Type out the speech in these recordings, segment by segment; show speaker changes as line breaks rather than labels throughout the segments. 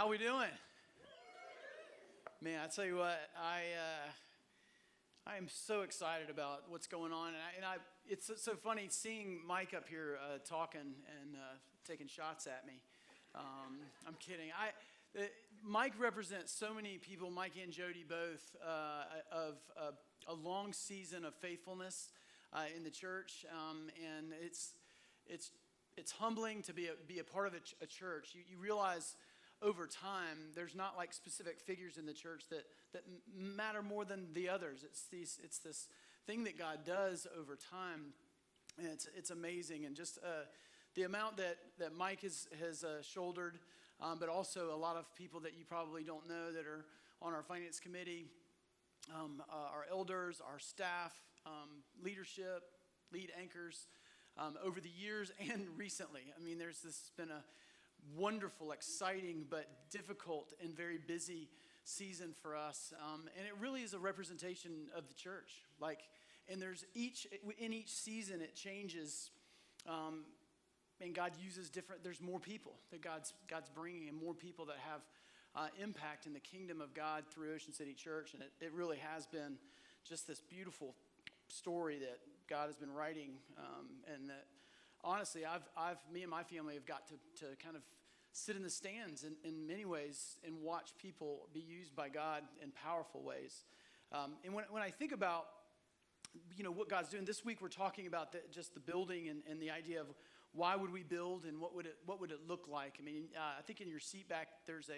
How we doing? Man, I tell you what, I am so excited about what's going on, it's so funny seeing Mike up here talking and taking shots at me. I'm kidding. Mike represents so many people, Mike and Jody both, of a long season of faithfulness in the church, and it's humbling to be a part of a church. You realize over time there's not like specific figures in the church that matter more than the others. It's this thing that God does over time, and it's amazing. And just the amount that Mike has shouldered, but also a lot of people that you probably don't know that are on our finance committee, our elders, our staff, leadership, lead anchors, over the years and recently. I mean, there's been a wonderful, exciting, but difficult and very busy season for us. And it really is a representation of the church. And in each season it changes, and God uses there's more people that God's bringing, and more people that have impact in the kingdom of God through Ocean City Church. And it really has been just this beautiful story that God has been writing, and that honestly, me and my family have got to kind of sit in the stands in many ways and watch people be used by God in powerful ways. And when I think about, what God's doing, this week we're talking about just the building and the idea of why would we build and what would it look like. I mean, I think in your seat back there's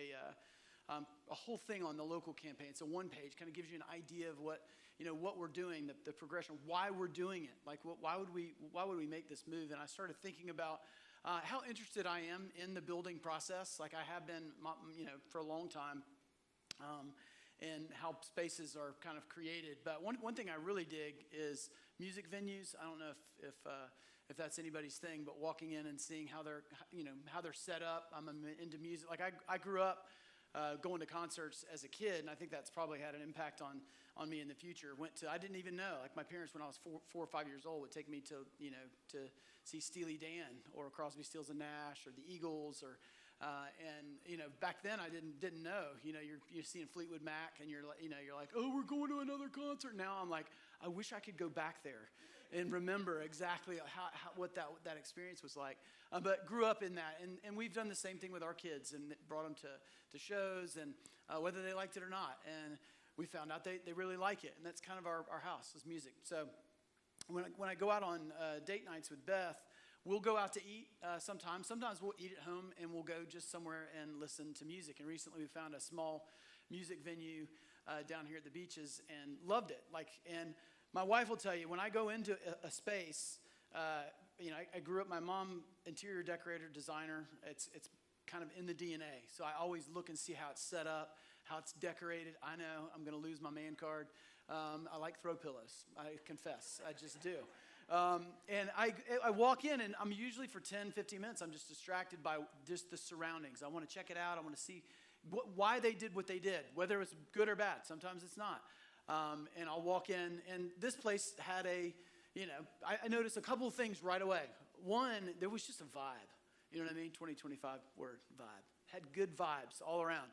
a whole thing on the local campaign. It's a one page, kind of gives you an idea of what we're doing, the progression, why we're doing it. Like, why would we make this move? And I started thinking about how interested I am in the building process, like I have been, for a long time, and how spaces are kind of created. But one thing I really dig is music venues. I don't know if that's anybody's thing, but walking in and seeing how they're set up. I'm into music. Like I grew up going to concerts as a kid, and I think that's probably had an impact on me in the future. I didn't even know, like my parents when I was 4 or 5 years old would take me to see Steely Dan or Crosby, Stills and Nash or the Eagles and back then I didn't know. You're seeing Fleetwood Mac and you're like, oh, we're going to another concert. Now I'm like, I wish I could go back there and remember exactly what that experience was like. But grew up in that, and we've done the same thing with our kids and brought them to shows, and whether they liked it or not. And we found out they really like it, and that's kind of our house is music. So when I go out on date nights with Beth, we'll go out to eat sometimes. Sometimes we'll eat at home, and we'll go just somewhere and listen to music. And recently we found a small music venue down here at the beaches and loved it. And my wife will tell you, when I go into a space, I grew up, my mom, interior decorator, designer. It's kind of in the DNA. So I always look and see how it's set up, how it's decorated. I know I'm going to lose my man card. I like throw pillows. I confess. I just do. And I walk in, and I'm usually for 10, 15 minutes, I'm just distracted by just the surroundings. I want to check it out. I want to see why they did what they did, whether it was good or bad. Sometimes it's not. And I'll walk in, and this place had I noticed a couple of things right away. One, there was just a vibe. You know what I mean? 2025 word, vibe. Had good vibes all around.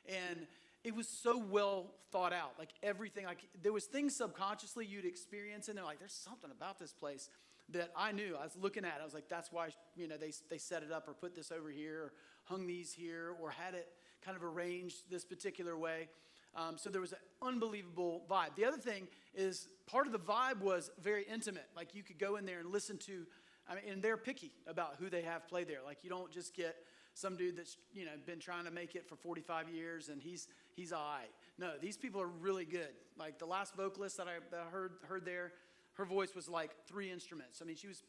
And it was so well thought out. Like everything, there was things subconsciously you'd experience in there. Like there's something about this place that I knew. I was looking at it. I was like, that's why, they set it up or put this over here or hung these here or had it kind of arranged this particular way. So there was an unbelievable vibe. The other thing is part of the vibe was very intimate. Like you could go in there and listen to, and they're picky about who they have play there. Like you don't just get some dude that's been trying to make it for 45 years and he's all right. No, these people are really good. Like the last vocalist that I heard there, her voice was like 3 instruments. I mean, she was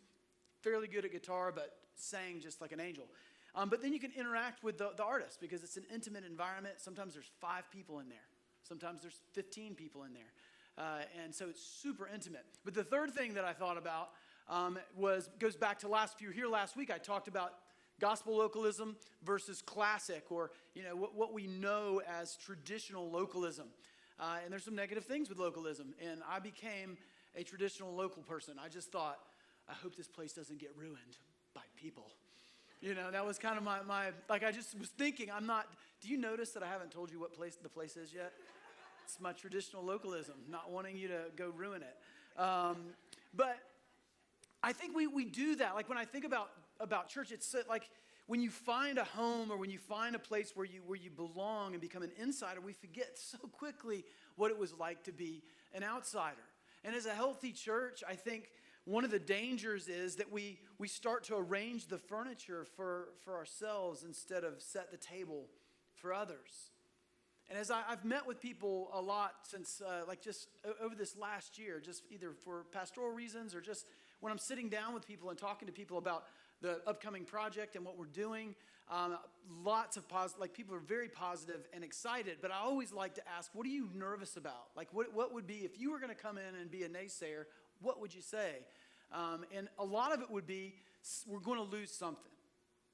fairly good at guitar, but sang just like an angel. But then you can interact with the artist because it's an intimate environment. Sometimes there's 5 people in there. Sometimes there's 15 people in there. And so it's super intimate. But the third thing that I thought about goes back to last week. I talked about gospel localism versus classic, or what we know as traditional localism. And there's some negative things with localism. And I became a traditional local person. I just thought, I hope this place doesn't get ruined by people. That was kind of my like I just was thinking, do you notice that I haven't told you what the place is yet? It's my traditional localism, not wanting you to go ruin it. But I think we do that. Like when I think about church, it's like when you find a home or when you find a place where you belong and become an insider, we forget so quickly what it was like to be an outsider. And as a healthy church, I think one of the dangers is that we start to arrange the furniture for ourselves instead of set the table for others. And as I've met with people a lot since just over this last year, just either for pastoral reasons or just when I'm sitting down with people and talking to people about the upcoming project and what we're doing, lots of positive, people are very positive and excited, but I always like to ask, what are you nervous about? Like what would be, if you were going to come in and be a naysayer, what would you say? And a lot of it would be, we're going to lose something.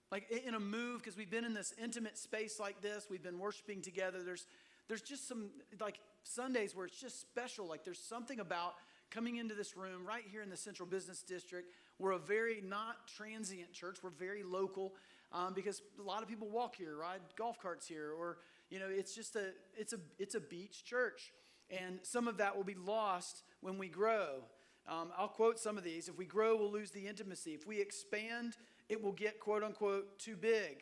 Like in a move, because we've been in this intimate space like this, we've been worshiping together. There's just some like Sundays where it's just special. Like there's something about coming into this room right here in the Central Business District. We're a very not transient church. We're very local because a lot of people walk here, ride golf carts here, or it's just it's a beach church, and some of that will be lost when we grow. I'll quote some of these. If we grow, we'll lose the intimacy. If we expand, it will get, quote unquote, too big.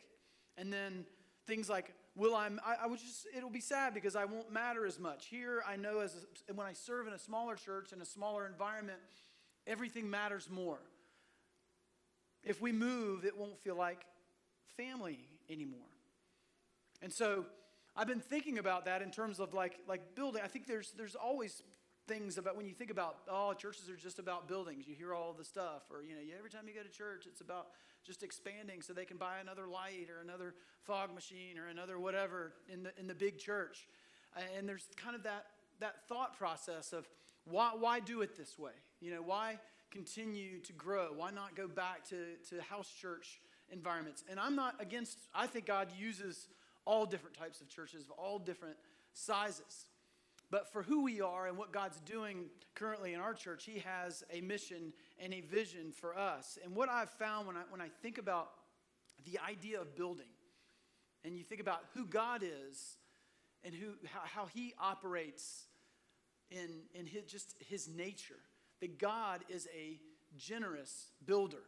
And then things like, it'll be sad because I won't matter as much. Here, I know when I serve in a smaller church, in a smaller environment, everything matters more. If we move, it won't feel like family anymore. And so I've been thinking about that in terms of like building. I think there's always things about when you think about, churches are just about buildings. You hear all the stuff, or every time you go to church, it's about just expanding so they can buy another light or another fog machine or another whatever in the big church. And there's kind of that thought process of why do it this way? Why continue to grow? Why not go back to house church environments? And I'm not against. I think God uses all different types of churches of all different sizes. But for who we are and what God's doing currently in our church, He has a mission and a vision for us. And what I've found when I think about the idea of building, and you think about who God is and how He operates in His nature, that God is a generous builder.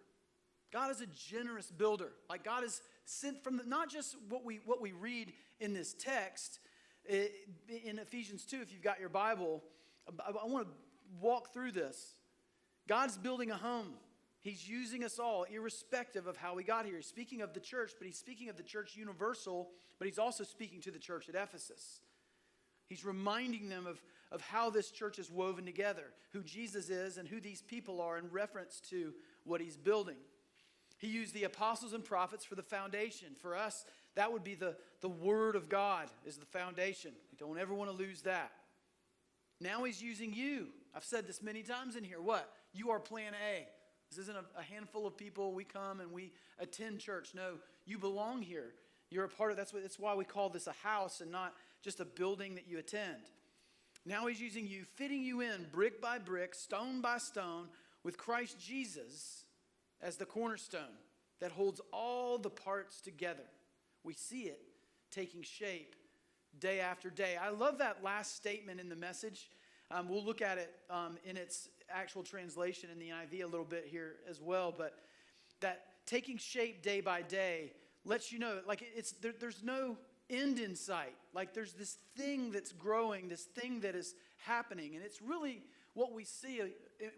God is a generous builder. Like God is sent from not just what we read in this text. In Ephesians 2, if you've got your Bible, I want to walk through this. God's building a home. He's using us all, irrespective of how we got here. He's speaking of the church, but He's speaking of the church universal, but He's also speaking to the church at Ephesus. He's reminding them of how this church is woven together, who Jesus is and who these people are in reference to what He's building. He used the apostles and prophets for the foundation. For us, that would be the Word of God is the foundation. We don't ever want to lose that. Now He's using you. I've said this many times in here. What? You are plan A. This isn't a handful of people. We come and we attend church. No, you belong here. You're a part of that's why we call this a house and not just a building that you attend. Now He's using you, fitting you in brick by brick, stone by stone, with Christ Jesus as the cornerstone that holds all the parts together. We see it taking shape day after day. I love that last statement in the Message. We'll look at it in its actual translation in the NIV a little bit here as well. But that taking shape day by day lets you know, like there's no end in sight. Like there's this thing that's growing, this thing that is happening. And it's really what we see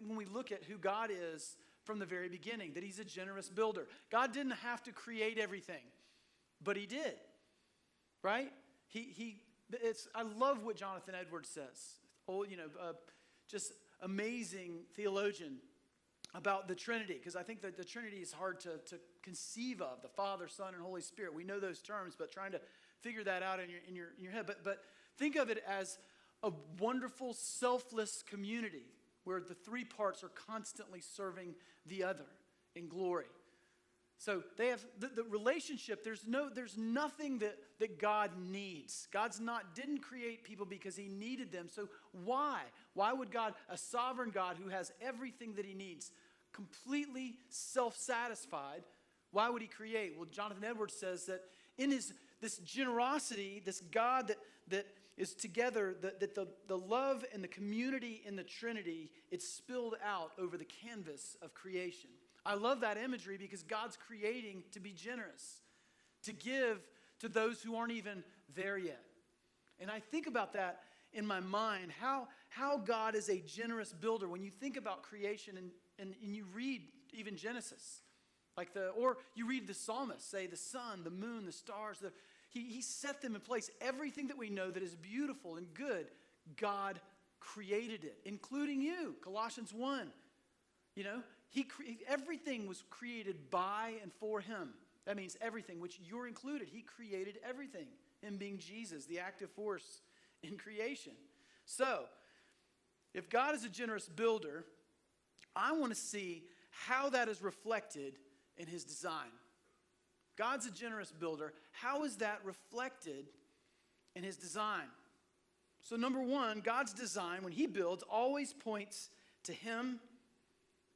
when we look at who God is from the very beginning, that He's a generous builder. God didn't have to create everything, but He did, right? I love what Jonathan Edwards says. Just amazing theologian about the Trinity, because I think that the Trinity is hard to conceive of, the Father, Son, and Holy Spirit. We know those terms, but trying to figure that out in your head. But think of it as a wonderful, selfless community where the three parts are constantly serving the other in glory. So they have the relationship. There's nothing that God needs. Didn't create people because He needed them. So why? Why would God, a sovereign God who has everything that He needs, completely self-satisfied, Why would he create? Well, Jonathan Edwards says that in this generosity, this God that is together, that the love and the community in the Trinity, it's spilled out over the canvas of creation. I love that imagery because God's creating to be generous, to give to those who aren't even there yet. And I think about that in my mind, how God is a generous builder. When you think about creation and you read even Genesis, or you read the psalmist, say the sun, the moon, the stars, he set them in place. Everything that we know that is beautiful and good, God created it, including you. Colossians 1. You know, everything was created by and for him. That means everything, which you're included. He created everything, him being Jesus, the active force in creation. So, if God is a generous builder, I want to see how that is reflected in his design. God's a generous builder. How is that reflected in his design? So number one, God's design, when he builds, always points to him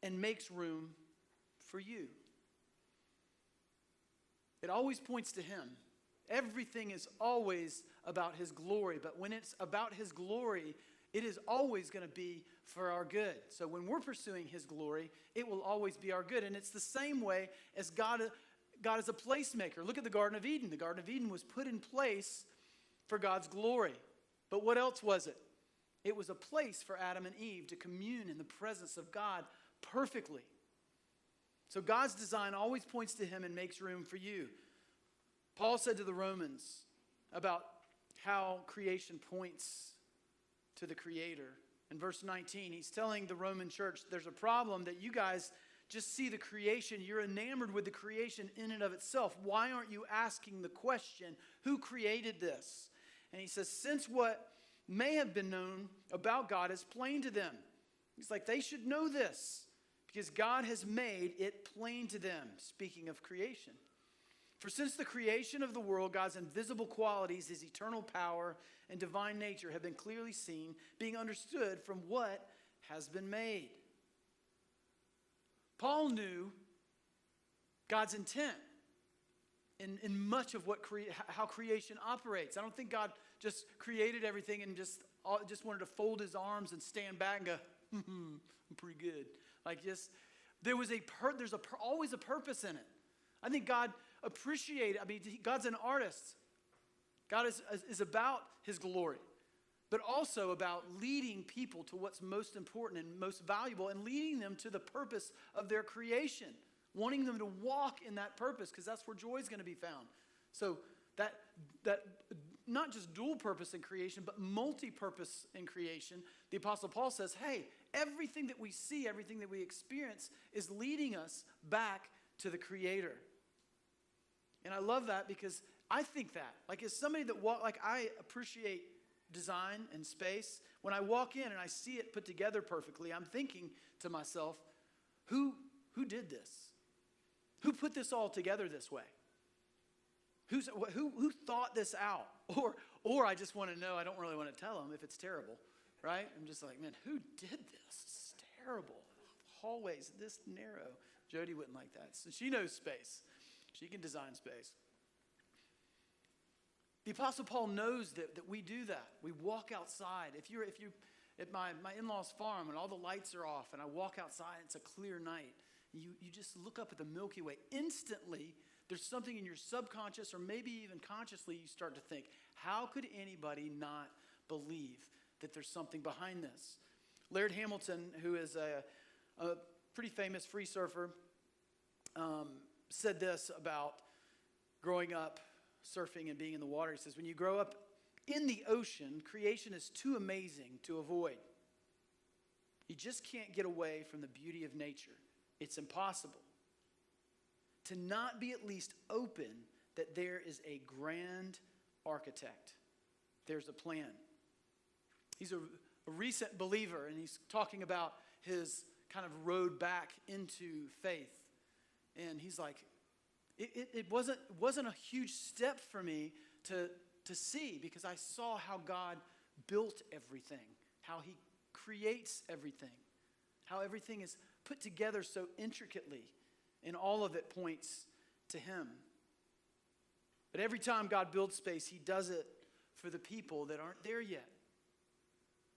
and makes room for you. It always points to him. Everything is always about his glory. But when it's about his glory, it is always going to be for our good. So when we're pursuing his glory, it will always be our good. And it's the same way as God is a placemaker. Look at the Garden of Eden. The Garden of Eden was put in place for God's glory. But what else was it? It was a place for Adam and Eve to commune in the presence of God perfectly. So God's design always points to him and makes room for you. Paul said to the Romans about how creation points to the Creator. In verse 19, he's telling the Roman church, there's a problem that you guys just see the creation. You're enamored with the creation in and of itself. Why aren't you asking the question, who created this? And he says, since what may have been known about God is plain to them. He's like, they should know this because God has made it plain to them, speaking of creation. For since the creation of the world, God's invisible qualities, his eternal power and divine nature have been clearly seen, being understood from what has been made. Paul knew God's intent in much of how creation operates. I don't think God just created everything and just wanted to fold his arms and stand back and go, I'm pretty good. There's always a purpose in it. I think God God's an artist. God is about his glory, but also about leading people to what's most important and most valuable and leading them to the purpose of their creation, wanting them to walk in that purpose because that's where joy is going to be found. So that not just dual purpose in creation, but multi-purpose in creation. The Apostle Paul says, hey, everything that we see, everything that we experience is leading us back to the Creator. And I love that because I think that, as somebody that I appreciate design and space. When I walk in and I see it put together perfectly, I'm thinking to myself, who did this? Who put this all together this way? Who thought this out? Or I just want to know, I don't really want to tell them if it's terrible, right? I'm just like, man, who did this? It's terrible. Hallways this narrow. Jody wouldn't like that. So she knows space. She can design space. The Apostle Paul knows that we do that. We walk outside. If you're at my in-laws' farm and all the lights are off and I walk outside, it's a clear night. You just look up at the Milky Way. Instantly, there's something in your subconscious or maybe even consciously you start to think, how could anybody not believe that there's something behind this? Laird Hamilton, who is a pretty famous free surfer, said this about growing up surfing and being in the water. He says, when you grow up in the ocean, creation is too amazing to avoid. You just can't get away from the beauty of nature. It's impossible to not be at least open that there is a grand architect. There's a plan. He's a recent believer, and he's talking about his kind of road back into faith. And he's like, it wasn't a huge step for me to see, because I saw how God built everything, how he creates everything, how everything is put together so intricately, and all of it points to him. But every time God builds space, he does it for the people that aren't there yet.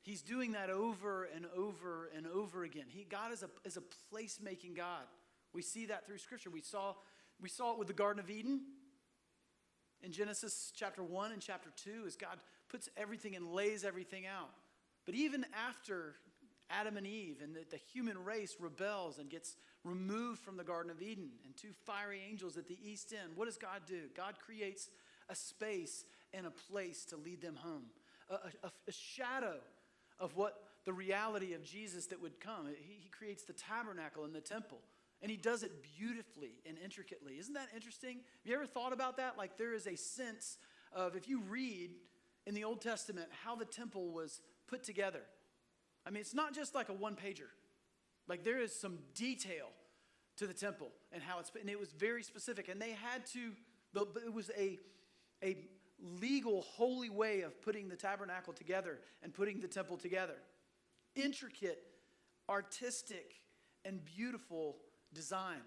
He's doing that over and over and over again. God is a place-making God. We see that through Scripture. We saw it with the Garden of Eden in Genesis chapter 1 and chapter 2 as God puts everything and lays everything out. But even after Adam and Eve and the human race rebels and gets removed from the Garden of Eden and two fiery angels at the east end, what does God do? God creates a space and a place to lead them home. A shadow of what the reality of Jesus that would come. He creates the tabernacle and the temple. And he does it beautifully and intricately. Isn't that interesting? Have you ever thought about that? Like there is a sense of, if you read in the Old Testament how the temple was put together. I mean, it's not just like a one-pager. Like there is some detail to the temple and how and it was very specific. And they had to, it was a legal, holy way of putting the tabernacle together and putting the temple together. Intricate, artistic, and beautiful design.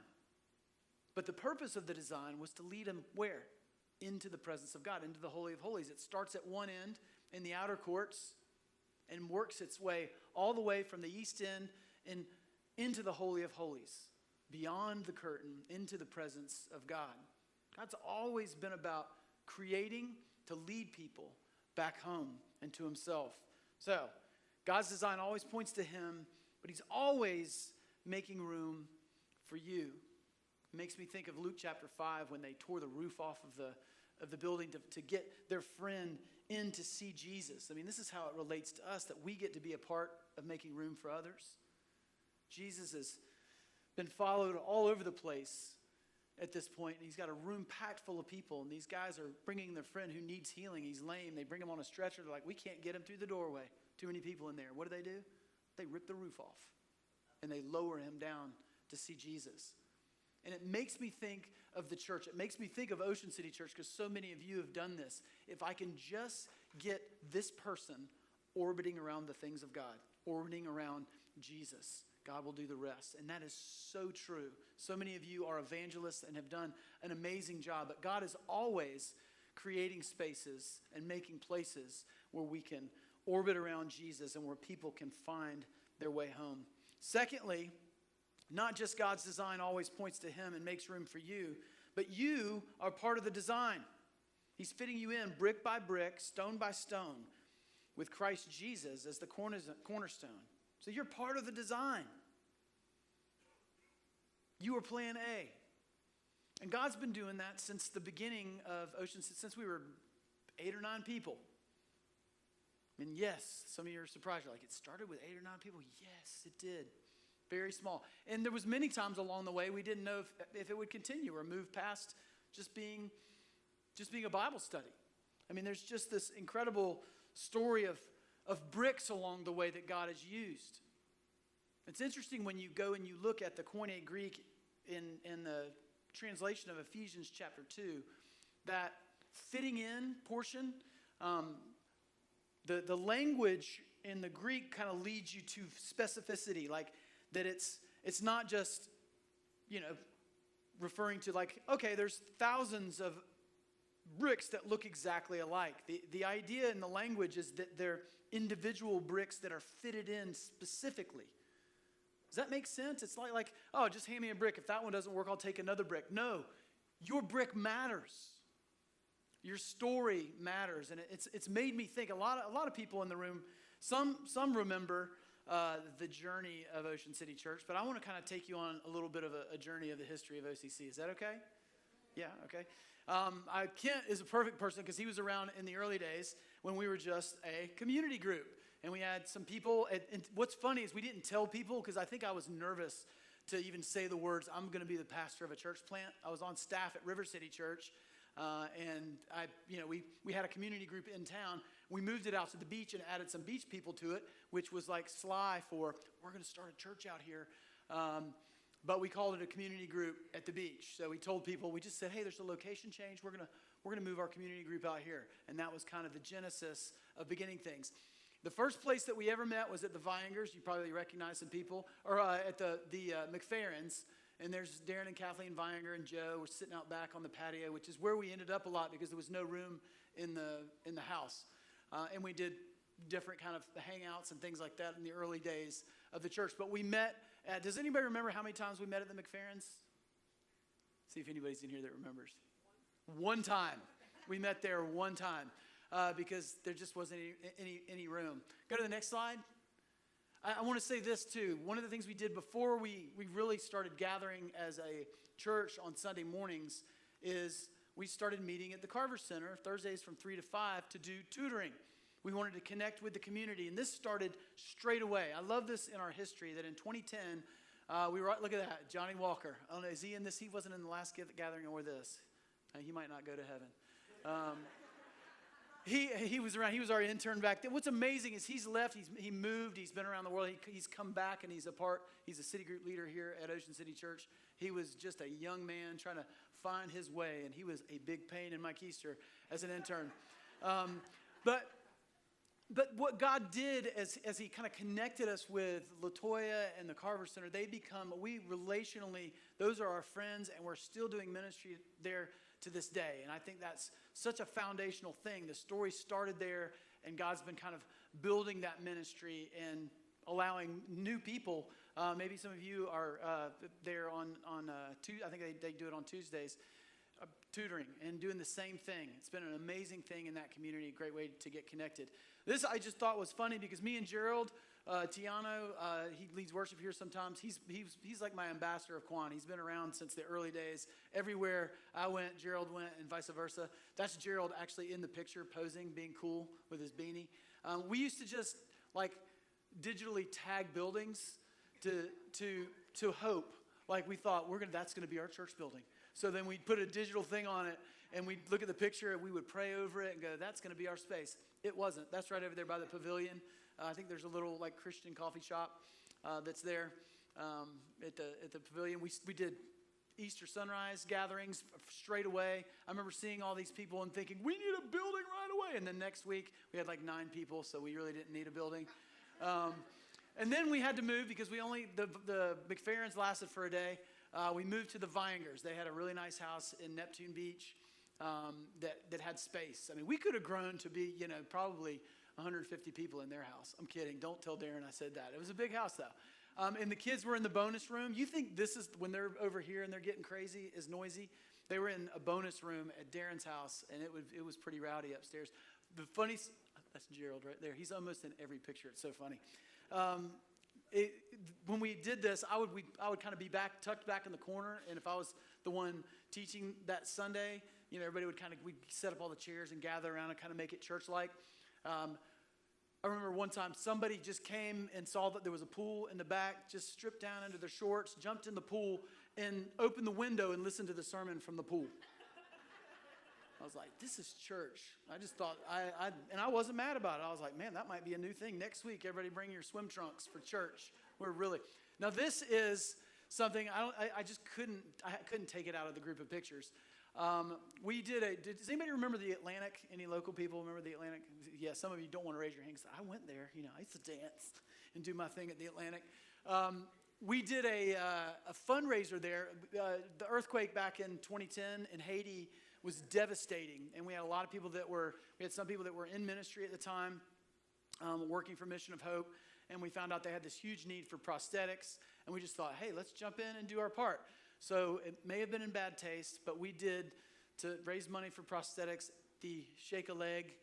But the purpose of the design was to lead them where? Into the presence of God, into the Holy of Holies. It starts at one end in the outer courts and works its way all the way from the east end and into the Holy of Holies, beyond the curtain, into the presence of God. God's always been about creating to lead people back home and to himself. So, God's design always points to him, but he's always making room for you. It makes me think of Luke chapter 5 when they tore the roof off of the building to get their friend in to see Jesus. I mean, this is how it relates to us, that we get to be a part of making room for others. Jesus has been followed all over the place at this point, and he's got a room packed full of people, and these guys are bringing their friend who needs healing. He's lame. They bring him on a stretcher. They're like, we can't get him through the doorway. Too many people in there. What do? They rip the roof off, and they lower him down to see Jesus. And it makes me think of the church. It makes me think of Ocean City Church because so many of you have done this. If I can just get this person orbiting around the things of God, orbiting around Jesus, God will do the rest. And that is so true. So many of you are evangelists and have done an amazing job. But God is always creating spaces and making places where we can orbit around Jesus and where people can find their way home. Secondly, not just God's design always points to him and makes room for you, but you are part of the design. He's fitting you in brick by brick, stone by stone, with Christ Jesus as the cornerstone. So you're part of the design. You are plan A. And God's been doing that since the beginning of Ocean City, since we were 8 or 9 people. And yes, some of you are surprised. You're like, it started with 8 or 9 people? Yes, it did. Very small. And there was many times along the way we didn't know if it would continue or move past just being a Bible study. I mean, there's just this incredible story of bricks along the way that God has used. It's interesting when you go and you look at the Koine Greek in the translation of Ephesians chapter 2, that fitting in portion, the language in the Greek kind of leads you to specificity, like that it's not just, referring to like, okay, there's thousands of bricks that look exactly alike. The idea in the language is that they're individual bricks that are fitted in specifically. Does that make sense? It's like, oh, just hand me a brick. If that one doesn't work, I'll take another brick. No, your brick matters. Your story matters. And it's made me think, a lot of people in the room, some remember the journey of Ocean City Church, but I want to kind of take you on a little bit of a journey of the history of OCC. Is that okay? Yeah, okay. Kent is a perfect person because he was around in the early days when we were just a community group. And we had some people, and what's funny is we didn't tell people because I think I was nervous to even say the words, I'm going to be the pastor of a church plant. I was on staff at River City Church, and we had a community group in town. We moved it out to the beach and added some beach people to it, which was like sly for, we're going to start a church out here. But we called it a community group at the beach. So we told people, we just said, hey, there's a location change. We're going to move our community group out here. And that was kind of the genesis of beginning things. The first place that we ever met was at the Viangers. You probably recognize some people. Or at the McFerrins. And there's Darren and Kathleen Vianger and Joe. We're sitting out back on the patio, which is where we ended up a lot because there was no room in the house. And we did different kind of hangouts and things like that in the early days of the church. But we met at, does anybody remember how many times we met at the McFerrins? See if anybody's in here that remembers. One time. We met there one time because there just wasn't any room. Go to the next slide. I want to say this too. One of the things we did before we really started gathering as a church on Sunday mornings is we started meeting at the Carver Center Thursdays from 3 to 5 to do tutoring. We wanted to connect with the community, and this started straight away. I love this in our history that in 2010, we were, look at that, Johnny Walker. I don't know, is he in this? He wasn't in the last gathering or this. He might not go to heaven. He was around. He was our intern back then. What's amazing is he's left. He moved. He's been around the world. He's come back, and he's a city group leader here at Ocean City Church. He was just a young man trying to find his way, and he was a big pain in my keister as an intern. But what God did as he kind of connected us with LaToya and the Carver Center, we relationally, those are our friends, and we're still doing ministry there to this day. And I think that's such a foundational thing. The story started there, and God's been kind of building that ministry and allowing new people. Maybe some of you are there on Tuesday. I think they do it on Tuesdays. Tutoring and doing the same thing. It's been an amazing thing in that community, a great way to get connected. This I just thought was funny because me and Gerald Tiano, he leads worship here sometimes. He's like my ambassador of Quan. He's been around since the early days. Everywhere I went, Gerald went, and vice versa. That's Gerald actually in the picture, posing, being cool with his beanie. We used to just like digitally tag buildings to hope. Like we thought that's gonna be our church building. So then we'd put a digital thing on it, and we'd look at the picture, and we would pray over it and go, that's going to be our space. It wasn't. That's right over there by the pavilion. I think there's a little like Christian coffee shop that's there at the pavilion. We did Easter sunrise gatherings straight away. I remember seeing all these people and thinking, we need a building right away. And then next week, we had like 9 people, so we really didn't need a building. And then we had to move because the McFerrins lasted for a day. We moved to the Viangers. They had a really nice house in Neptune Beach that had space. I mean, we could have grown to be, probably 150 people in their house. I'm kidding. Don't tell Darren I said that. It was a big house, though. And the kids were in the bonus room. You think this is, when they're over here and they're getting crazy, is noisy? They were in a bonus room at Darren's house, and it was pretty rowdy upstairs. The funny, that's Gerald right there. He's almost in every picture. It's so funny. When we did this, I would kind of be tucked back in the corner, and if I was the one teaching that Sunday, everybody we'd set up all the chairs and gather around and kind of make it church-like. I remember one time somebody just came and saw that there was a pool in the back, just stripped down into their shorts, jumped in the pool, and opened the window and listened to the sermon from the pool. I was like, this is church. I just thought, and I wasn't mad about it. I was like, man, that might be a new thing. Next week, everybody bring your swim trunks for church. Now this is something I just couldn't take it out of the group of pictures. Does anybody remember the Atlantic? Any local people remember the Atlantic? Yeah, some of you don't want to raise your hands. I went there, I used to dance and do my thing at the Atlantic. We did a fundraiser there. The earthquake back in 2010 in Haiti was devastating, and we had a lot of people we had some people that were in ministry at the time, working for Mission of Hope, and we found out they had this huge need for prosthetics, and we just thought, hey, let's jump in and do our part. So it may have been in bad taste, but we did, to raise money for prosthetics, the Shake a Leg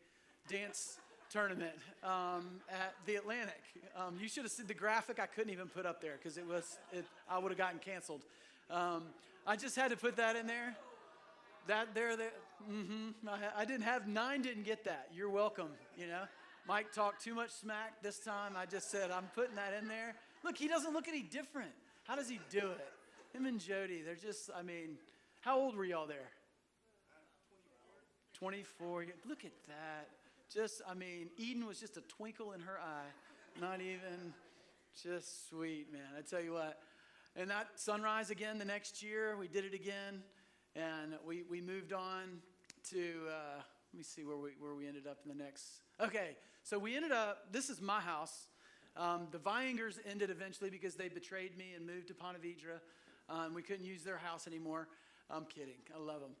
dance tournament at the Atlantic. You should have seen the graphic I couldn't even put up there because I would have gotten canceled. I just had to put that in there. I didn't have 9, didn't get that. You're welcome, Mike talked too much smack this time. I just said, I'm putting that in there. Look, he doesn't look any different. How does he do it? Him and Jody, they're just, how old were y'all there? 24. Look at that. Eden was just a twinkle in her eye. Not even, just sweet, man. I tell you what. And that sunrise again the next year, we did it again. And we moved on to, let me see where we ended up in the next. Okay, so we ended up, this is my house. The Viangers ended eventually because they betrayed me and moved to Ponte Vedra. and we couldn't use their house anymore. I'm kidding. I love them.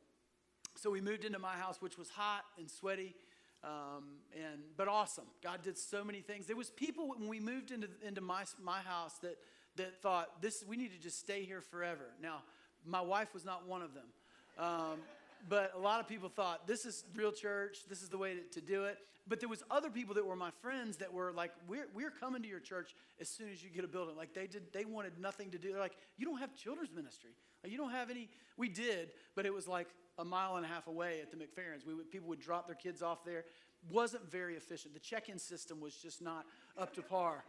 So we moved into my house, which was hot and sweaty, but awesome. God did so many things. There was people when we moved into my house that thought we need to just stay here forever. Now, my wife was not one of them. But a lot of people thought, this is real church, this is the way to do it. But there was other people that were my friends that were like, we're coming to your church as soon as you get a building. Like they wanted nothing to do. They're like, you don't have children's ministry. Like, you don't have any. We did, but it was like a mile and a half away at the McFerrins. People would drop their kids off there. Wasn't very efficient. The check-in system was just not up to par.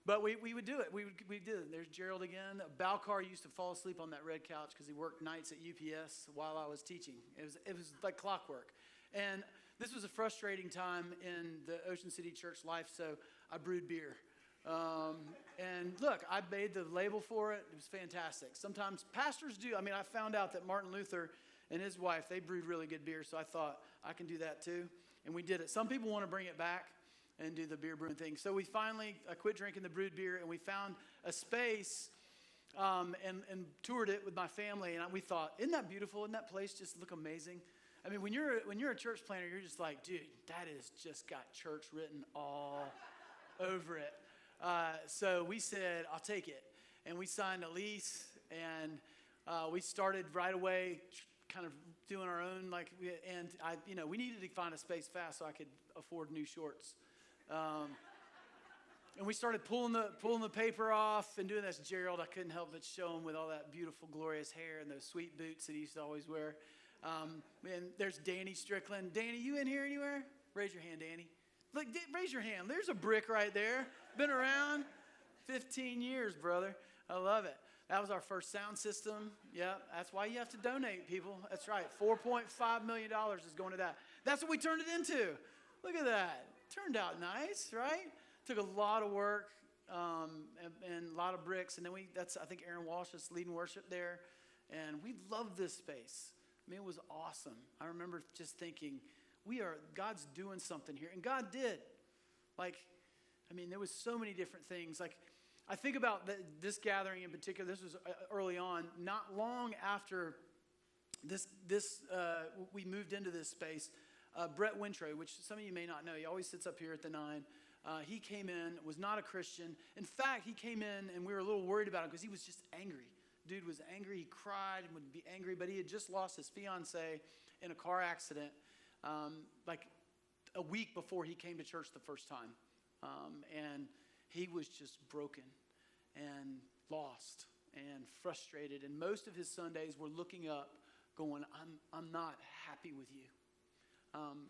But we would do it. We did it. There's Gerald again. Balcar used to fall asleep on that red couch because he worked nights at UPS while I was teaching. It was like clockwork. And this was a frustrating time in the Ocean City church life, so I brewed beer. And look, I made the label for it. It was fantastic. Sometimes pastors do. I mean, I found out that Martin Luther and his wife, they brewed really good beer, so I thought I can do that too. And we did it. Some people want to bring it back and do the beer brewing thing. So I quit drinking the brewed beer, and we found a space and toured it with my family. And we thought, isn't that beautiful? Isn't that place just look amazing? I mean, when you're a church planner, you're just like, dude, that has just got church written all over it. So we said, I'll take it. And we signed a lease, and we started right away kind of doing our own, we needed to find a space fast so I could afford new shorts. And we started pulling the paper off and doing this. Gerald, I couldn't help but show him with all that beautiful, glorious hair and those sweet boots that he used to always wear. And there's Danny Strickland. Danny, you in here anywhere? Raise your hand, Danny. Look, raise your hand. There's a brick right there. Been around 15 years, brother. I love it. That was our first sound system. Yeah, that's why you have to donate, people. That's right. $4.5 million is going to that. That's what we turned it into. Look at that. Turned out nice, right? Took a lot of work and a lot of bricks. And then I think Aaron Walsh is leading worship there. And we loved this space. I mean, it was awesome. I remember just thinking, God's doing something here. And God did. There was so many different things. I think about this gathering in particular. This was early on, not long after we moved into this space. Brett Wintrow, which some of you may not know, he always sits up here at the 9. He came in, was not a Christian. In fact, he came in and we were a little worried about him because he was just angry. Dude was angry. He cried and would be angry, but he had just lost his fiance in a car accident a week before he came to church the first time. And he was just broken and lost and frustrated. And most of his Sundays were looking up going, I'm not happy with you.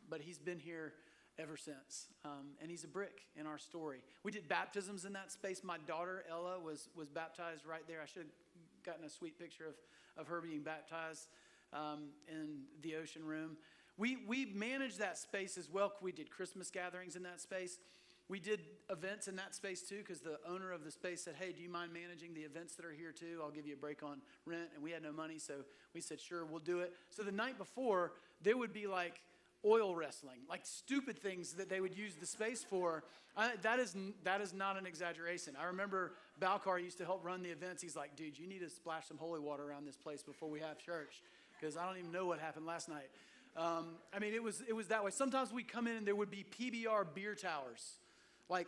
But he's been here ever since. And he's a brick in our story. We did baptisms in that space. My daughter, Ella, was baptized right there. I should have gotten a sweet picture of her being baptized in the ocean room. We managed that space as well. We did Christmas gatherings in that space. We did events in that space too because the owner of the space said, hey, do you mind managing the events that are here too? I'll give you a break on rent. And we had no money, so we said, sure, we'll do it. So the night before, there would be oil wrestling, stupid things that they would use the space for. That is not an exaggeration. I remember Balcar used to help run the events. He's like, dude, you need to splash some holy water around this place before we have church because I don't even know what happened last night. It was that way. Sometimes we'd come in and there would be PBR beer towers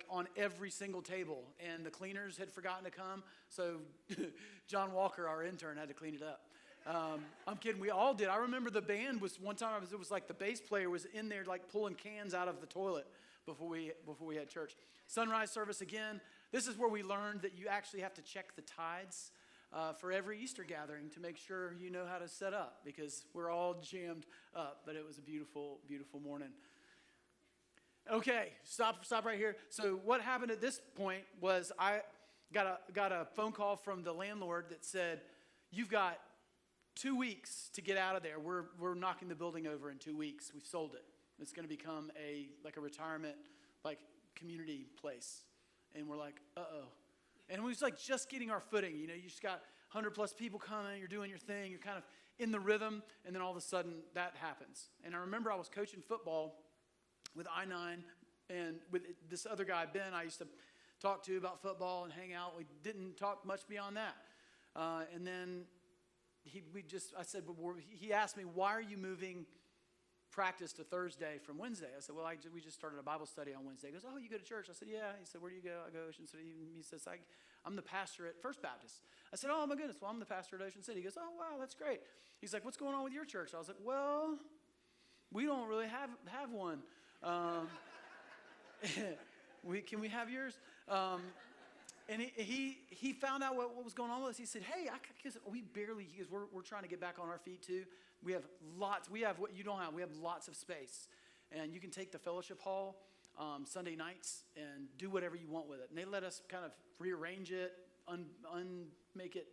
on every single table, and the cleaners had forgotten to come, so John Walker, our intern, had to clean it up. I'm kidding. We all did. I remember the band was one time. It was the bass player was in there pulling cans out of the toilet before we had church. Sunrise service again. This is where we learned that you actually have to check the tides for every Easter gathering to make sure you know how to set up because we're all jammed up. But it was a beautiful, beautiful morning. Okay, stop right here. So what happened at this point was I got a phone call from the landlord that said, "You've got 2 weeks to get out of there. We're knocking the building over in 2 weeks. We've sold it. It's going to become a retirement community place." And we're like, uh-oh. And it was just getting our footing. You just got 100 plus people coming. You're doing your thing. You're kind of in the rhythm. And then all of a sudden that happens. And I remember I was coaching football with I-9 and with this other guy, Ben, I used to talk to about football and hang out. We didn't talk much beyond that. And then I said, he asked me, why are you moving practice to Thursday from Wednesday? I said, well, we just started a Bible study on Wednesday. He goes, oh, you go to church? I said, yeah. He said, where do you go? I go Ocean City. He says, I'm the pastor at First Baptist. I said, oh my goodness, well, I'm the pastor at Ocean City. He goes, oh wow, that's great. He's like, what's going on with your church? I was like, well, we don't really have one. Can we have yours? And he found out what was going on with us. He said, hey, he goes, we're trying to get back on our feet too. We have what you don't have. We have lots of space. And you can take the fellowship hall Sunday nights and do whatever you want with it. And they let us kind of rearrange it, make it,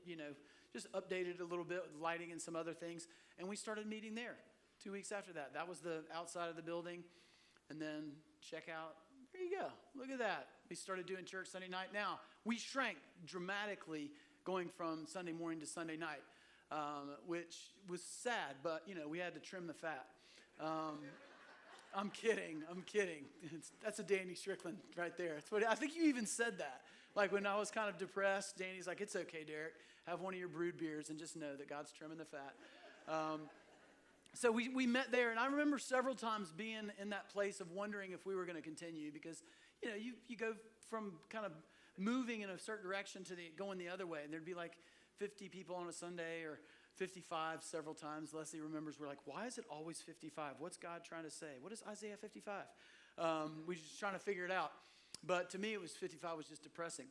just update it a little bit with lighting and some other things. And we started meeting there 2 weeks after that. That was the outside of the building. And then check out. There you go. Look at that. We started doing church Sunday night. Now, we shrank dramatically going from Sunday morning to Sunday night, which was sad, but, we had to trim the fat. I'm kidding. That's a Danny Strickland right there. I think you even said that. Like when I was kind of depressed, Danny's like, it's okay, Derek. Have one of your brewed beers and just know that God's trimming the fat. So we met there, and I remember several times being in that place of wondering if we were going to continue because, you go from kind of moving in a certain direction to going the other way, and there'd be like 50 people on a Sunday or 55 several times. Leslie remembers, we're like, why is it always 55? What's God trying to say? What is Isaiah 55? We were just trying to figure it out. But to me, 55 was just depressing.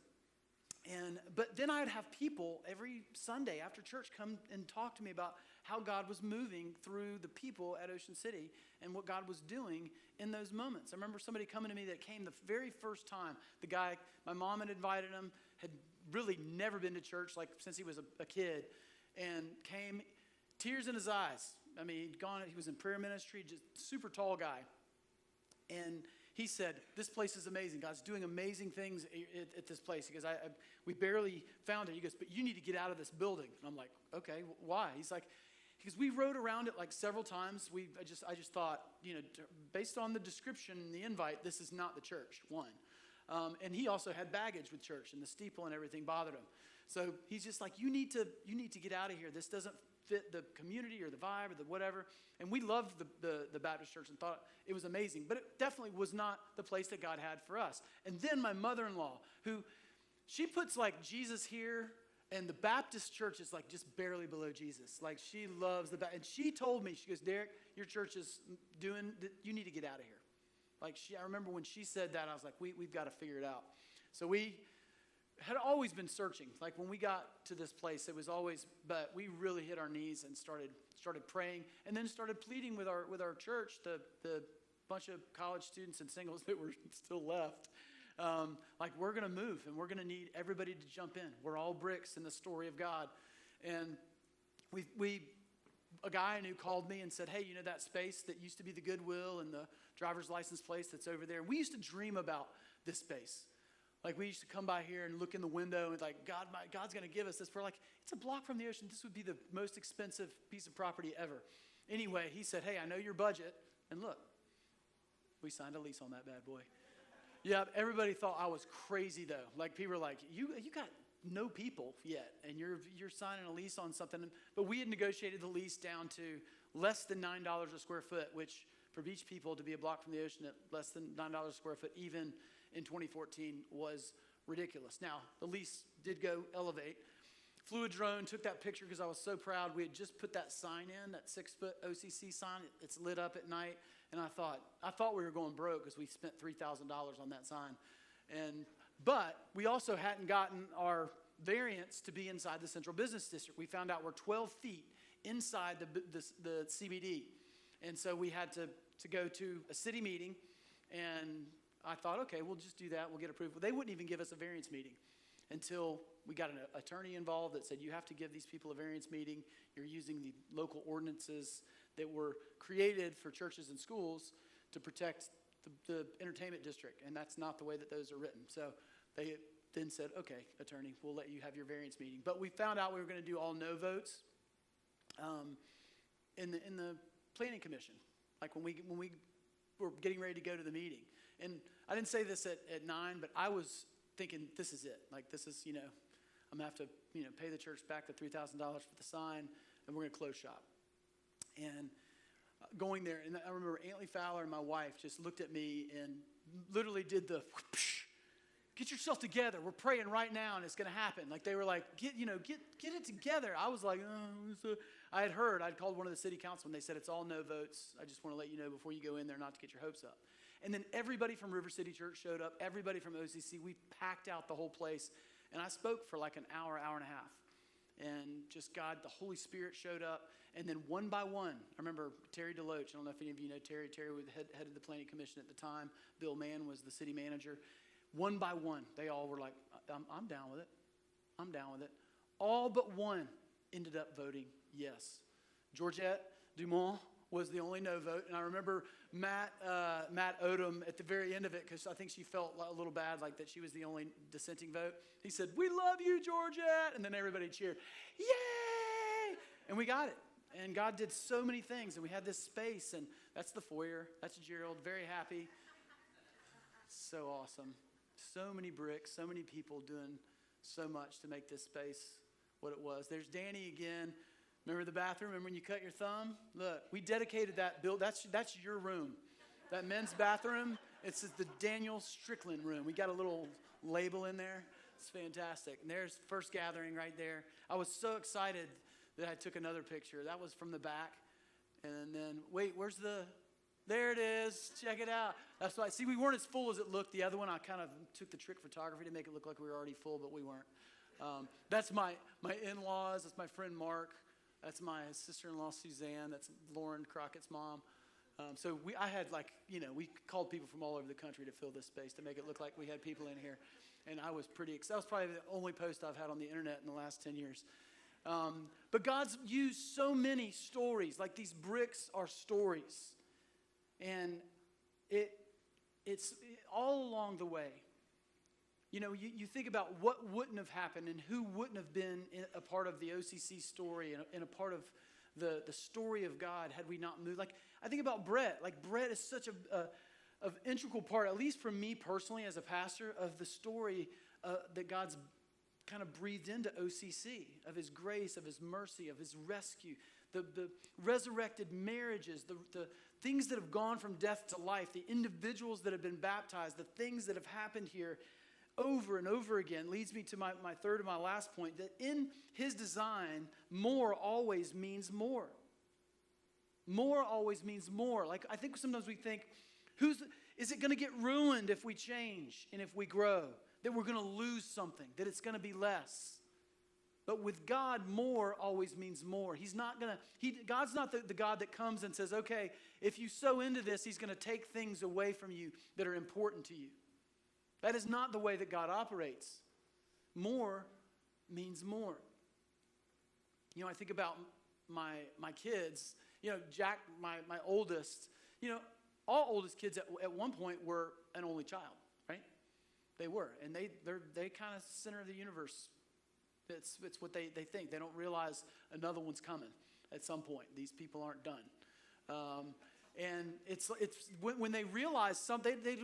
But then I'd have people every Sunday after church come and talk to me about how God was moving through the people at Ocean City and what God was doing in those moments. I remember somebody coming to me that came the very first time. The guy, my mom had invited him, had really never been to church like since he was a kid, and came, tears in his eyes. I mean, he was in prayer ministry, just super tall guy. And he said, this place is amazing. God's doing amazing things at this place. He goes, we barely found it. He goes, but you need to get out of this building. And I'm like, okay, why? He's like, because we rode around it like several times. I just thought, based on the description and the invite, this is not the church, one. And he also had baggage with church, and the steeple and everything bothered him. So he's just like, you need to get out of here. This doesn't fit the community or the vibe or the whatever. And we loved the Baptist church and thought it was amazing, but it definitely was not the place that God had for us. And then my mother-in-law, she puts like Jesus here, and the Baptist church is like just barely below Jesus. Like she loves and she told me, she goes, Derek, your church is you need to get out of here. Like I remember when she said that, I was like, we've got to figure it out. So we had always been searching. Like when we got to this place, it was always, but we really hit our knees and started praying, and then started pleading with our church, the bunch of college students and singles that were still left. Like we're going to move, and we're going to need everybody to jump in. We're all bricks in the story of God. And a guy I knew called me and said, hey, that space that used to be the Goodwill and the driver's license place that's over there? We used to dream about this space. Like we used to come by here and look in the window and like, God's going to give us this. We're like, it's a block from the ocean. This would be the most expensive piece of property ever. Anyway, he said, hey, I know your budget. And look, we signed a lease on that bad boy. Yeah, everybody thought I was crazy though. Like people were like, you got no people yet, and you're signing a lease on something. But we had negotiated the lease down to less than $9 a square foot, which for beach people to be a block from the ocean at less than $9 a square foot, even in 2014, was ridiculous. Now, the lease did go elevate. Flew a drone, took that picture because I was so proud. We had just put that sign in, that 6-foot OCC sign. It's lit up at night. And I thought we were going broke because we spent $3,000 on that sign. But we also hadn't gotten our variance to be inside the Central Business District. We found out we're 12 feet inside the CBD. And so we had to go to a city meeting, and I thought, okay, we'll just do that. We'll get approved. Well, they wouldn't even give us a variance meeting until we got an attorney involved that said, you have to give these people a variance meeting. You're using the local ordinances that were created for churches and schools to protect the entertainment district, and that's not the way that those are written. So they then said, okay, attorney, we'll let you have your variance meeting. But we found out we were going to do all no votes in the planning commission, like when we were getting ready to go to the meeting. And I didn't say this at 9, but I was thinking, this is it. Like, this is, I'm going to have to, pay the church back the $3,000 for the sign, and we're going to close shop. And going there, and I remember Aunt Lee Fowler and my wife just looked at me and literally did the, get yourself together. We're praying right now, and it's going to happen. Like, they were like, get it together. I was like, I'd called one of the city council, and they said, it's all no votes. I just want to let you know before you go in there not to get your hopes up. And then everybody from River City Church showed up. Everybody from OCC. We packed out the whole place. And I spoke for like an hour and a half. And just God, the Holy Spirit showed up. And then one by one, I remember Terry Deloach. I don't know if any of you know Terry. Terry was head of the Planning Commission at the time. Bill Mann was the city manager. One by one, they all were like, I'm down with it. I'm down with it. All but one ended up voting yes. Georgette Dumont was the only no vote. And I remember Matt Odom at the very end of it, because I think she felt a little bad, like that she was the only dissenting vote. He said, we love you, Georgette. And then everybody cheered, yay! And we got it. And God did so many things. And we had this space. And that's the foyer. That's Gerald. Very happy. So awesome. So many bricks. So many people doing so much to make this space what it was. There's Danny again. Remember the bathroom? Remember when you cut your thumb? Look, we dedicated that build. That's your room. That men's bathroom, it's the Daniel Strickland room. We got a little label in there. It's fantastic. And there's first gathering right there. I was so excited that I took another picture. That was from the back. And then, wait, there it is. Check it out. That's why, see, we weren't as full as it looked. The other one, I kind of took the trick photography to make it look like we were already full, but we weren't. That's my in-laws. That's my friend Mark. That's my sister-in-law, Suzanne. That's Lauren Crockett's mom. So I had we called people from all over the country to fill this space to make it look like we had people in here. And I was pretty excited. That was probably the only post I've had on the internet in the last 10 years. But God's used so many stories. Like, these bricks are stories. And it's all along the way. You think about what wouldn't have happened and who wouldn't have been a part of the OCC story and a part of the story of God had we not moved. Like, I think about Brett. Like, Brett is such an integral part, at least for me personally as a pastor, of the story that God's kind of breathed into OCC, of his grace, of his mercy, of his rescue, the resurrected marriages, the things that have gone from death to life, the individuals that have been baptized, the things that have happened here over and over again leads me to my third and my last point, that in his design, more always means more. More always means more. Like, I think sometimes we think, is it going to get ruined if we change and if we grow? That we're going to lose something, that it's going to be less. But with God, more always means more. God's not the God that comes and says, okay, if you sow into this, he's going to take things away from you that are important to you. That is not the way that God operates. More means more. I think about my kids. Jack, my oldest. All oldest kids at one point were an only child, right? They were, and they kind of center of the universe. It's what they think. They don't realize another one's coming at some point. These people aren't done. And it's when they realize something, they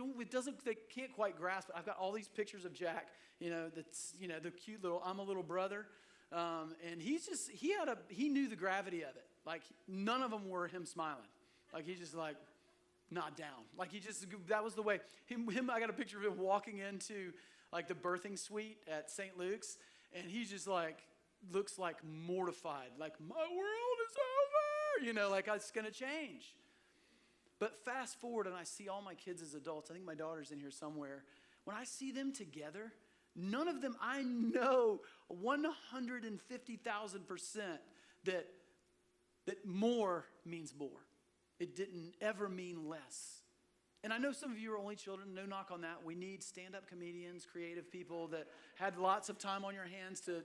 can't quite grasp it. I've got all these pictures of Jack, that's the cute little, I'm a little brother, and he knew the gravity of it. Like, none of them were him smiling. Like, he's just like not down. Like, that was the way him. I got a picture of him walking into like the birthing suite at St. Luke's, and he's just like looks like mortified. Like, my world is over. Like, it's gonna change. But fast forward, and I see all my kids as adults. I think my daughter's in here somewhere. When I see them together, none of them, I know 150,000% that more means more. It didn't ever mean less. And I know some of you are only children. No knock on that. We need stand-up comedians, creative people that had lots of time on your hands to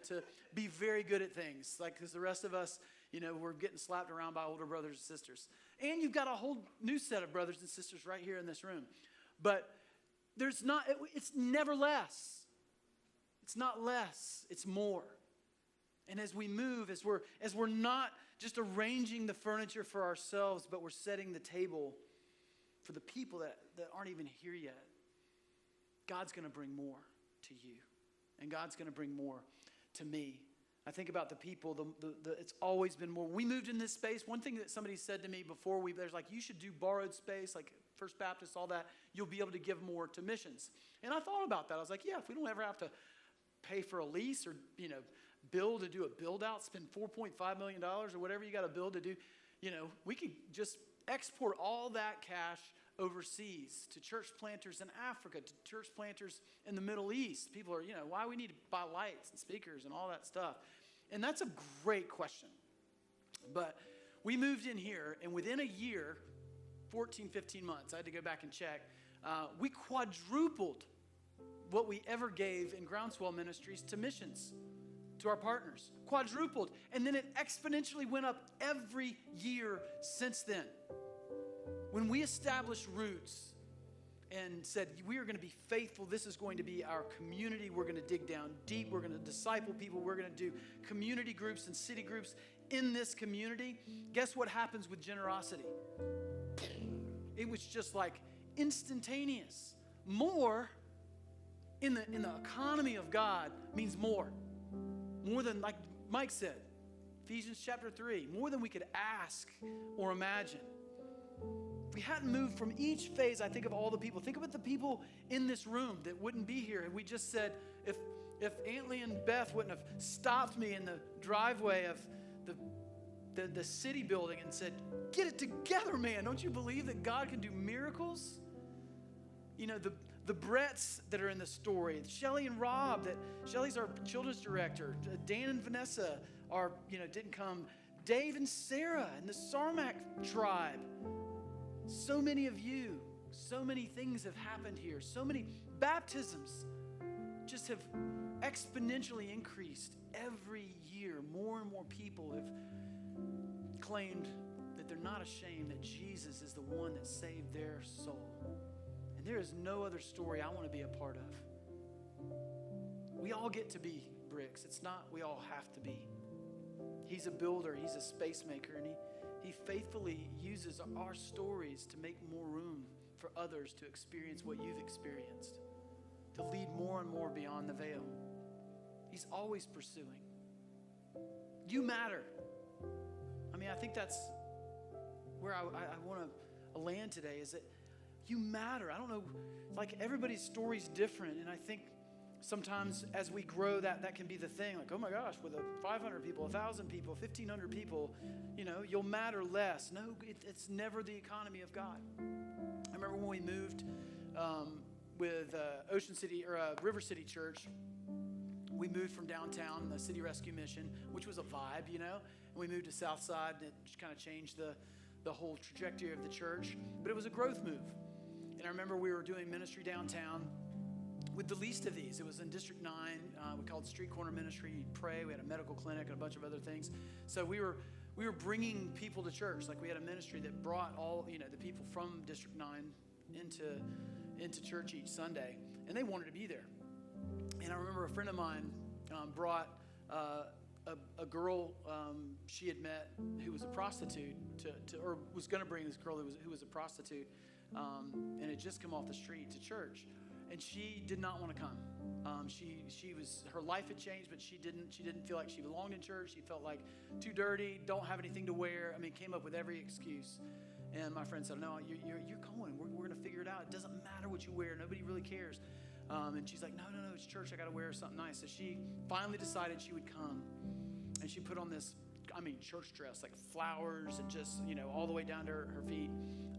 be very good at things. Like, because the rest of us, we're getting slapped around by older brothers and sisters. And you've got a whole new set of brothers and sisters right here in this room. But it's never less. It's not less, it's more. And as we move, as we're not just arranging the furniture for ourselves, but we're setting the table for the people that aren't even here yet, God's going to bring more to you. And God's going to bring more to me. I think about the people, it's always been more. We moved in this space. One thing that somebody said to me before there's like, you should do borrowed space, like First Baptist, all that. You'll be able to give more to missions. And I thought about that. I was like, yeah, if we don't ever have to pay for a lease or, build to do a build out, spend $4.5 million or whatever you got to build to do, we could just export all that cash overseas to church planters in Africa, to church planters in the Middle East. People are, why we need to buy lights and speakers and all that stuff. And that's a great question. But we moved in here, and within a year, 14, 15 months, I had to go back and check, we quadrupled what we ever gave in Groundswell Ministries to missions, to our partners. Quadrupled. And then it exponentially went up every year since then. When we established roots and said, we are going to be faithful, this is going to be our community, we're going to dig down deep, we're going to disciple people, we're going to do community groups and city groups in this community, guess what happens with generosity? It was just like instantaneous. More in the economy of God means more. More than, like Mike said, Ephesians chapter 3, more than we could ask or imagine. If we hadn't moved from each phase, I think of all the people. Think about the people in this room that wouldn't be here. And we just said, if Antley and Beth wouldn't have stopped me in the driveway of the city building and said, get it together, man. Don't you believe that God can do miracles? The Bretts that are in the story, Shelly and Rob, Shelly's our children's director. Dan and Vanessa didn't come. Dave and Sarah and the Sarmac tribe. So many of you, so many things have happened here. So many baptisms just have exponentially increased every year. More and more people have claimed that they're not ashamed that Jesus is the one that saved their soul. And there is no other story I want to be a part of. We all get to be bricks. It's not we all have to be. He's a builder. He's a space maker. And he faithfully uses our stories to make more room for others to experience what you've experienced, to lead more and more beyond the veil. He's always pursuing. You matter. I think that's where I want to land today, is that you matter. I don't know, like everybody's story's different. And I think sometimes as we grow, that can be the thing. Like, oh my gosh, with 500 people, 1,000 people, 1,500 people, you'll matter less. No, it's never the economy of God. I remember when we moved with Ocean City or River City Church. We moved from downtown, the City Rescue Mission, which was a vibe, and we moved to Southside, and it just kind of changed the whole trajectory of the church. But it was a growth move. And I remember we were doing ministry downtown with the least of these. It was in District 9. We called Street Corner Ministry. You'd pray. We had a medical clinic and a bunch of other things. So we were bringing people to church. Like we had a ministry that brought all the people from District 9 into church each Sunday, and they wanted to be there. And I remember a friend of mine brought a girl she had met who was a prostitute or was going to bring this girl who was a prostitute and had just come off the street to church. And she did not want to come. Her life had changed, but she didn't feel like she belonged in church. She felt like too dirty, don't have anything to wear. Came up with every excuse. And my friend said, no, you're going. We're going to figure it out. It doesn't matter what you wear. Nobody really cares. And she's like, no, it's church. I got to wear something nice. So she finally decided she would come. And she put on this, church dress, like flowers and just, all the way down to her feet,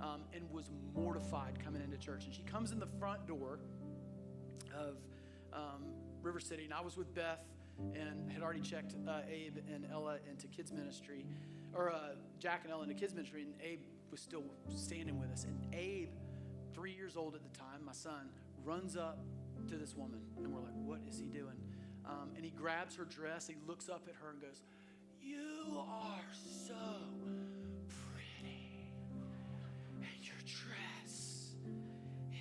and was mortified coming into church. And she comes in the front door of River City, and I was with Beth and had already checked Abe and Ella into kids ministry, or Jack and Ella into kids ministry, and Abe was still standing with us. And Abe, 3 years old at the time, my son, runs up to this woman, and we're like, what is he doing? And he grabs her dress, he looks up at her and goes, you are so pretty, and your dress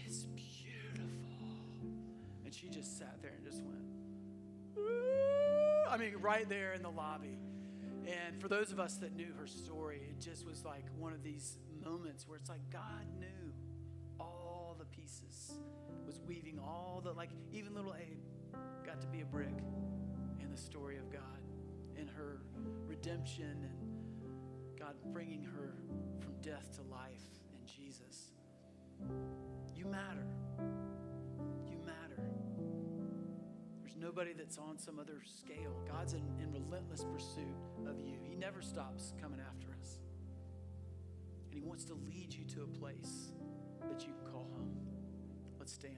is beautiful. And she just sat there and just went, right there in the lobby. And for those of us that knew her story, it just was like one of these moments where it's like God knew all the pieces, was weaving all the, even little Abe got to be a brick in the story of God, in her redemption and God bringing her from death to life in Jesus. You matter. You matter. There's nobody that's on some other scale. God's in relentless pursuit of you. He never stops coming after us. And he wants to lead you to a place that you can call home. Let's stand.